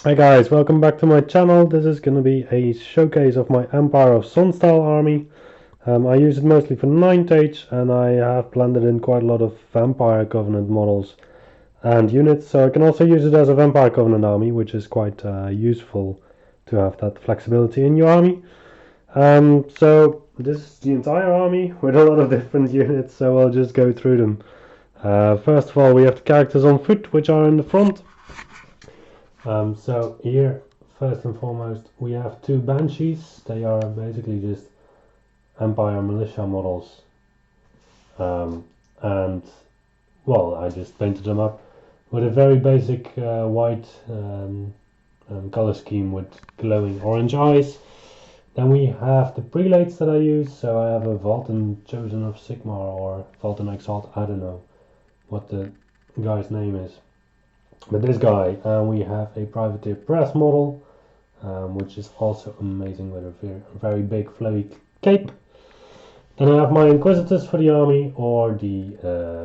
Hi guys, welcome back to my channel. This is going to be a showcase of my Empire of Sonnstahl army. I use it mostly for 9th age, and I have blended in quite a lot of Vampire Covenant models and units, so I can also use it as a Vampire Covenant army, which is quite useful to have that flexibility in your army. So this is the entire army with a lot of different units, so I'll just go through them. First of all, we have the characters on foot, which are in the front. So here, first and foremost, we have two Banshees. They are basically just Empire militia models. And, well, I just painted them up with a very basic white color scheme with glowing orange eyes. Then we have the prelates that I use. So I have a Valten Chosen of Sigmar or Valten Exalt. I don't know what the guy's name is. But this guy, we have a Privateer Press model, which is also amazing with a very big flowy cape. Then I have my Inquisitors for the army, or the,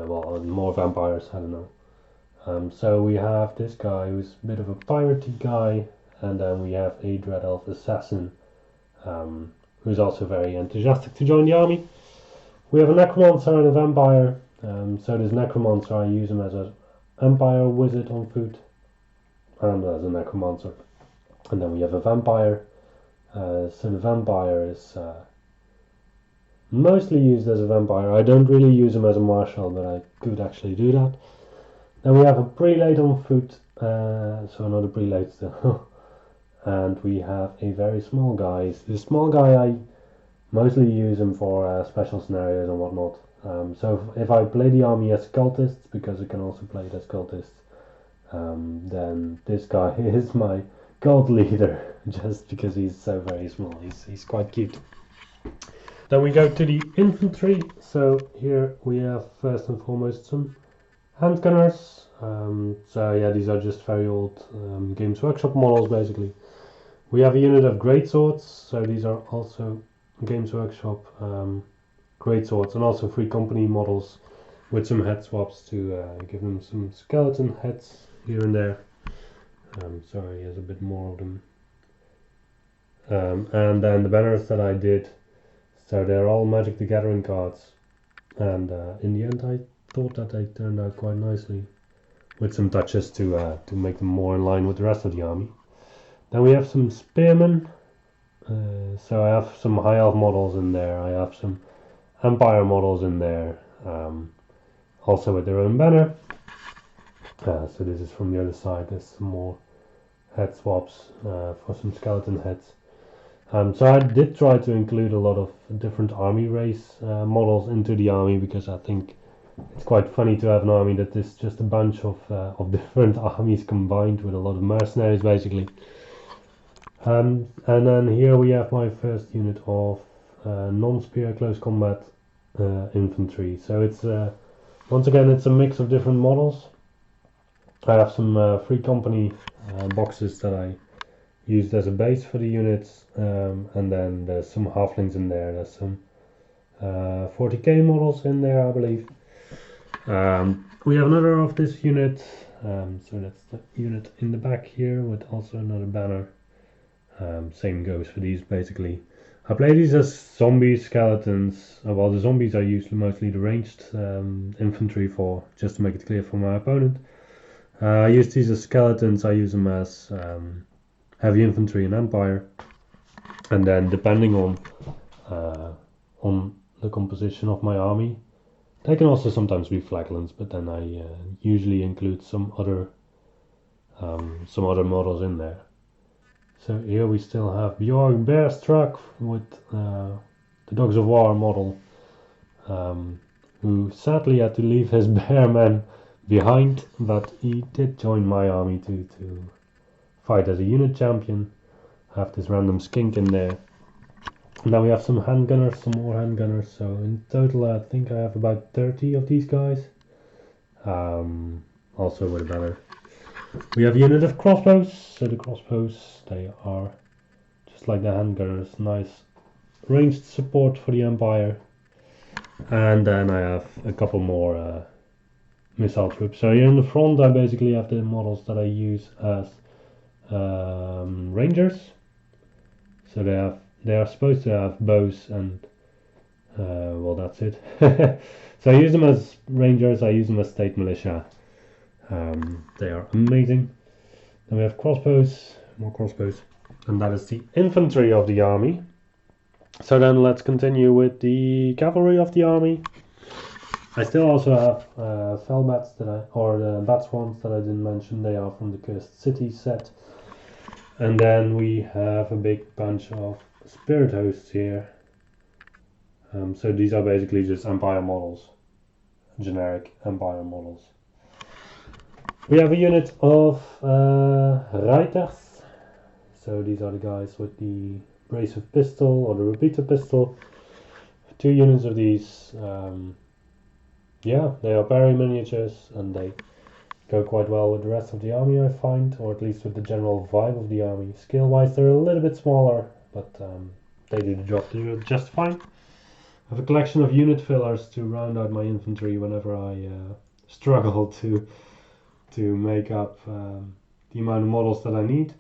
well, more vampires, I don't know. So we have this guy who's a bit of a piratey guy, and then we have a Dread Elf Assassin, who's also very enthusiastic to join the army. We have a Necromancer and a Vampire. So this Necromancer, I use him as a Empire Wizard on foot and as a Necromancer. And then we have a Vampire. So the Vampire is mostly used as a Vampire. I don't really use him as a Marshal, but I could actually do that. Then we have a Prelate on foot, so another Prelate still. And we have a very small guy. This small guy, I mostly use him for special scenarios and whatnot. So if I play the army as cultists, because I can also play it as cultists, then this guy is my cult leader, just because he's so very small. He's quite cute. Then we go to the infantry. So here we have first and foremost some handgunners. So yeah, these are just very old Games Workshop models basically. We have a unit of greatswords. So these are also Games Workshop greatswords, and also free company models with some head swaps to give them some skeleton heads here and there. Sorry, he has a bit more of them. And then the banners that I did, so they're all Magic the Gathering cards, and in the end I thought that they turned out quite nicely, with some touches to make them more in line with the rest of the army. Then we have some spearmen. So I have some high elf models in there. I have some Empire models in there, also with their own banner. So this is from the other side. There's some more head swaps for some skeleton heads. So I did try to include a lot of different army race models into the army, because I think it's quite funny to have an army that is just a bunch of different armies combined with a lot of mercenaries basically. And then here we have my first unit of non-spear close combat infantry. So it's once again it's a mix of different models. I have some free company boxes that I used as a base for the units, and then there's some halflings in there. There's some 40k models in there, I believe. We have another of this unit, so that's the unit in the back here with also another banner. Same goes for these basically. I play these as zombie skeletons. Well, the zombies I use mostly the ranged infantry for, just to make it clear for my opponent. I use these as skeletons. I use them as heavy infantry and Empire, and then depending on the composition of my army, they can also sometimes be flagellants. But then I usually include some other models in there. So here we still have Bjorn Bearstruck with the Dogs of War model, who sadly had to leave his bearmen behind, but he did join my army to fight as a unit champion. Have this random skink in there. Now we have some handgunners, some more handgunners, so in total I think I have about 30 of these guys, also with a banner. We have a unit of crossbows. So the crossbows, they are just like the handgunners, nice ranged support for the Empire. And then I have a couple more missile troops. So here in the front I basically have the models that I use as rangers. So they are supposed to have bows and well, that's it. So I use them as rangers. I use them as state militia. They are amazing. Then we have crossbows, more crossbows, and that is the infantry of the army. So then let's continue with the cavalry of the army. I still also have fell bats or the bat swans that I didn't mention. They are from the Cursed City set. And then we have a big bunch of spirit hosts here. So these are basically just Empire models, generic Empire models. We have a unit of Reiters. So these are the guys with the abrasive pistol or the repeater pistol. 2 units of these. Yeah, they are very miniatures and they go quite well with the rest of the army, I find, or at least with the general vibe of the army. Scale wise they're a little bit smaller, but they do the job just fine. I have a collection of unit fillers to round out my infantry whenever I struggle to make up the amount of models that I need.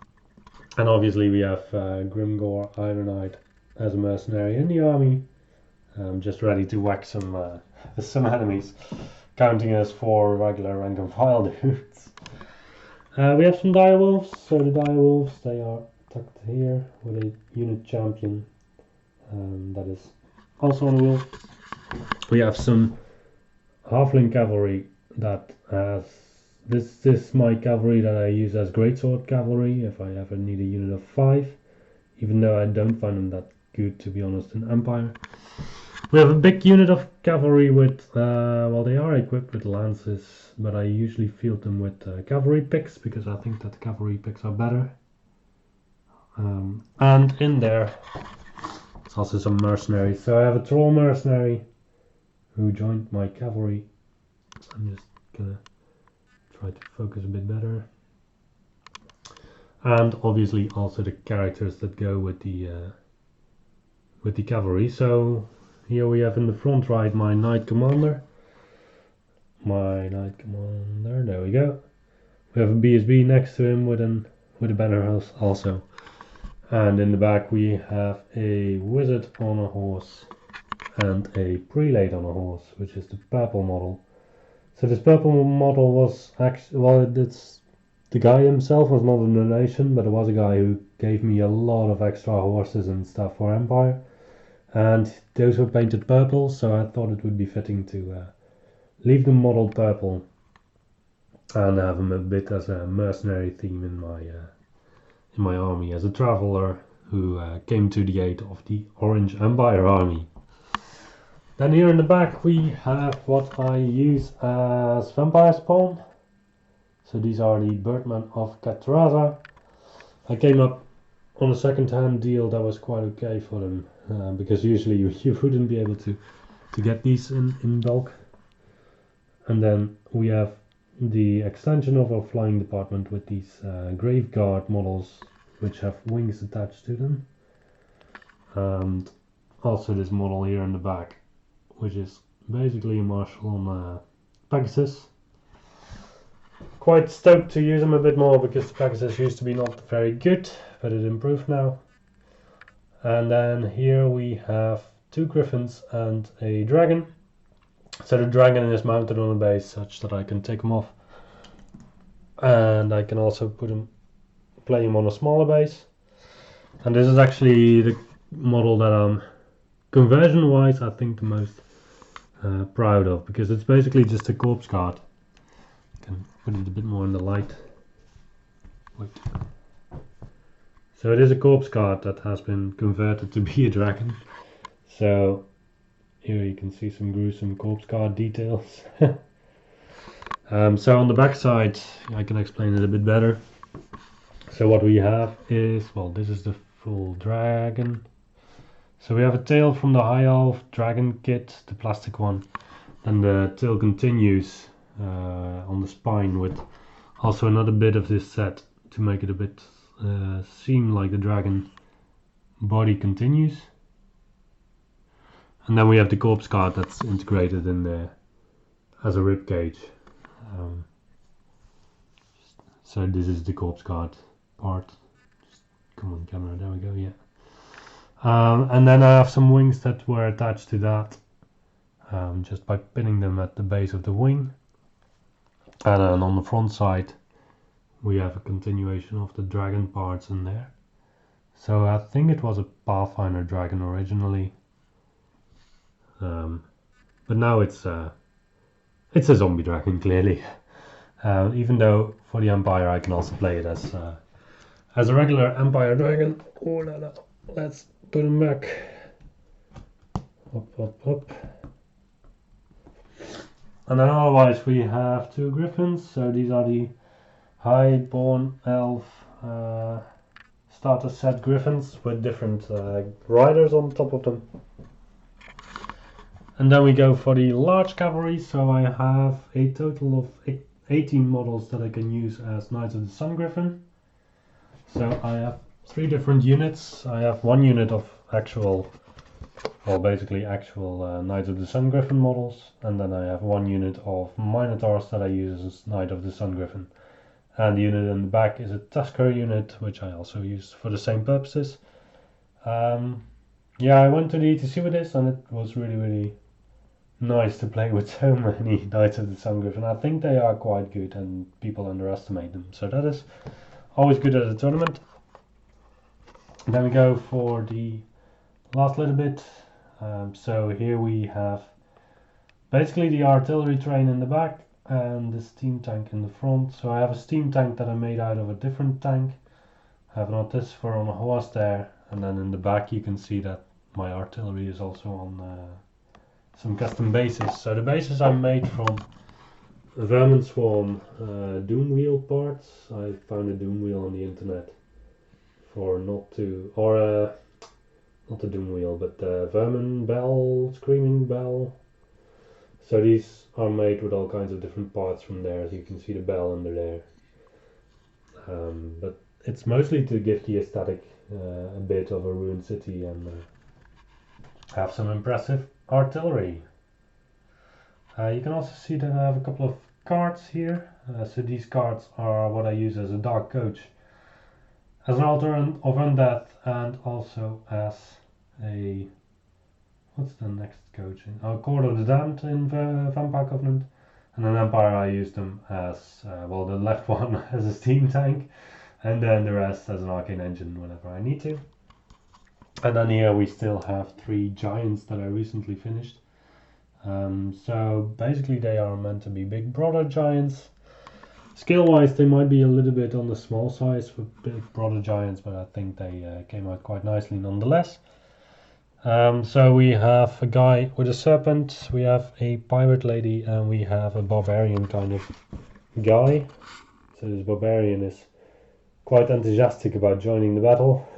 And obviously we have Grimgore Ironhide as a mercenary in the army, just ready to whack some enemies, counting as 4 regular rank and file dudes. We have some direwolves. So the direwolves, they are tucked here with a unit champion that is also on the wheel. We have some halfling cavalry that has this is my cavalry that I use as greatsword cavalry if I ever need a unit of 5, even though I don't find them that good, to be honest, in Empire. We have a big unit of cavalry with, well, they are equipped with lances, but I usually field them with cavalry picks because I think that cavalry picks are better. And in there, it's also some mercenaries. So I have a troll mercenary who joined my cavalry. I'm just gonna try to focus a bit better. And obviously also the characters that go with the cavalry. So here we have in the front right my Knight Commander. There we go. We have a BSB next to him with a banner house also. And in the back we have a Wizard on a horse and a Prelate on a horse, which is the purple model. So this purple model was actually, well, it's the guy himself was not a donation, but it was a guy who gave me a lot of extra horses and stuff for Empire. And those were painted purple, so I thought it would be fitting to leave them modeled purple and have them a bit as a mercenary theme in my army, as a traveler who came to the aid of the Orange Empire army. Then here in the back we have what I use as vampire spawn. So these are the Birdmen of Catraza. I came up on a second-hand deal that was quite okay for them, because usually you wouldn't be able to get these in bulk. And then we have the extension of our flying department with these Graveguard models which have wings attached to them. And also this model here in the back, which is basically a marshal on Pegasus. Quite stoked to use them a bit more because the Pegasus used to be not very good, but it improved now. And then here we have 2 griffins and a dragon. So the dragon is mounted on a base such that I can take him off, and I can also play him on a smaller base. And this is actually the model that I'm conversion wise I think the most proud of, because it's basically just a corpse guard. I can put it a bit more in the light. Wait. So it is a corpse guard that has been converted to be a dragon. So here you can see some gruesome corpse guard details. So on the back side I can explain it a bit better. So what we have is, well, this is the full dragon. So we have a tail from the High Elf dragon kit, the plastic one. And the tail continues on the spine with also another bit of this set to make it a bit seem like the dragon body continues. And then we have the corpse guard that's integrated in there as a rib cage. So this is the corpse guard part. Just come on camera, there we go, yeah. And then I have some wings that were attached to that just by pinning them at the base of the wing. And then on the front side we have a continuation of the dragon parts in there. So I think it was a Pathfinder dragon originally, but now it's a zombie dragon clearly. Even though for the Empire I can also play it as a regular Empire dragon. Oh la la, let's put him back. Up, up, up. And then otherwise we have 2 griffins. So these are the Highborn Elf starter set griffins with different riders on top of them. And then we go for the large cavalry. So I have a total of 18 models that I can use as Knights of the Sun Griffin. So I have 3 different units. I have 1 unit of actual Knights of the Sun Griffin models, and then I have 1 unit of Minotaurs that I use as Knight of the Sun Griffin. And the unit in the back is a Tusker unit, which I also use for the same purposes. Yeah, I went to the ETC with this, and it was really, really nice to play with so many Knights of the Sun Griffin. I think they are quite good, and people underestimate them, so that is always good at a tournament. And then we go for the last little bit. So here we have basically the artillery train in the back and the steam tank in the front. So I have a steam tank that I made out of a different tank. I have an Artificer on a horse there, and then in the back you can see that my artillery is also on some custom bases. So the bases I made from Vermin Swarm Doom Wheel parts. I found a Doom Wheel on the internet for not the Doom Wheel, but the Vermin Bell, Screaming Bell. So these are made with all kinds of different parts from there, as you can see the bell under there. But it's mostly to give the aesthetic a bit of a ruined city and have some impressive artillery. You can also see that I have a couple of cards here. So these cards are what I use as a Dark Coach, as an alternate of Undeath, and also as a, what's the next coach? Court of the Damned in Vampire Covenant. And in Empire I use them as, well, the left one as a steam tank, and then the rest as an arcane engine whenever I need to. And then here we still have 3 giants that I recently finished. So basically they are meant to be big brother giants. Scale wise they might be a little bit on the small size for big brother giants, but I think they came out quite nicely nonetheless. So we have a guy with a serpent, we have a pirate lady, and we have a barbarian kind of guy. So this barbarian is quite enthusiastic about joining the battle.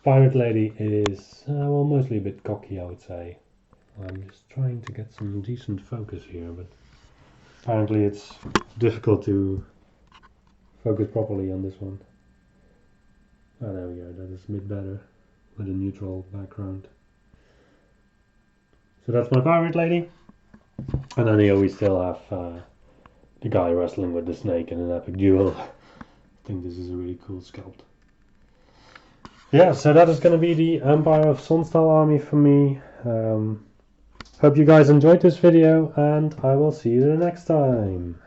Pirate lady is, well, mostly a bit cocky, I would say. I'm just trying to get some decent focus here, but apparently it's difficult to focus properly on this one. Oh, there we go, that is a bit better with a neutral background. So that's my pirate lady. And then here we still have the guy wrestling with the snake in an epic duel. I think this is a really cool sculpt. Yeah, so that is going to be the Empire of Sonnstahl army for me. Hope you guys enjoyed this video, and I will see you the next time.